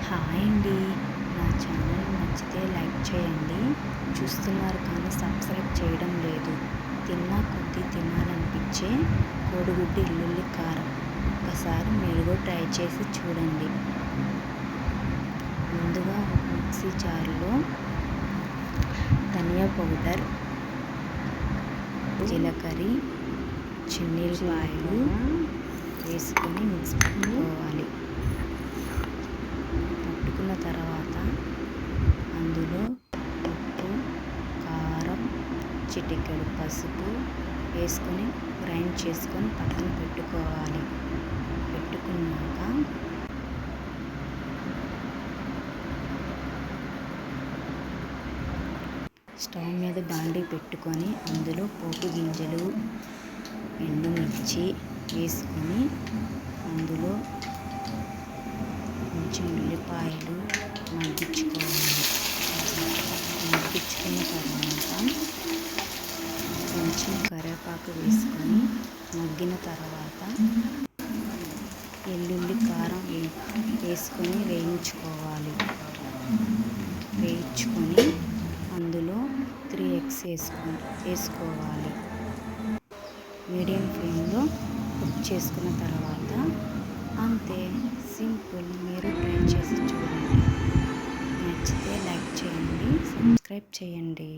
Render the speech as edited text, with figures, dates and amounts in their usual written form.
Hi అండి. నా channel నచ్చితే లైక్ చేయండి. చూస్తున్నారు కానీ సబ్స్క్రైబ్ చేయడం లేదు. తిన్నా కొద్దీ తినాలనిపించే కోడిగుడ్డు ఎల్లుల్లి కారం ఒకసారి మీరు కూడా ట్రై చేసి చూడండి. ముందుగా ఒక మిక్సీ జార్లో ధనియా పౌడర్, జీలకర్ర, చిన్నుల్లిపాయలు వేసుకొని మిక్స్ పట్టుకోవాలి. పట్టుకున్న తర్వాత అందులో ఉప్పు, కారం, చిటికెడు పసుపు వేసుకొని గ్రైండ్ చేసుకొని పక్కన పెట్టుకోవాలి. పెట్టుకున్నాక స్టవ్ మీద బాండీ పెట్టుకొని అందులో పోపు గింజలు, ఎండుమిర్చి వేసుకొని అందులో కొంచెం ఉల్లిపాయలు మగ్గించుకోవాలి. మగ్గించుకున్న తర్వాత కొంచెం కరివేపాకు వేసుకొని మగ్గిన తర్వాత ఎల్లుల్లి కారం వేసుకొని వేయించుకోవాలి. వేయించుకొని అందులో 3 eggs వేసుకోవాలి. మీడియం ఫ్లేమ్లో కుక్ చేసుకున్న తర్వాత అంతే, సింపుల్. మీరు ట్రై చేసి చూడండి. నచ్చితే లైక్ చేయండి, సబ్స్క్రైబ్ చేయండి.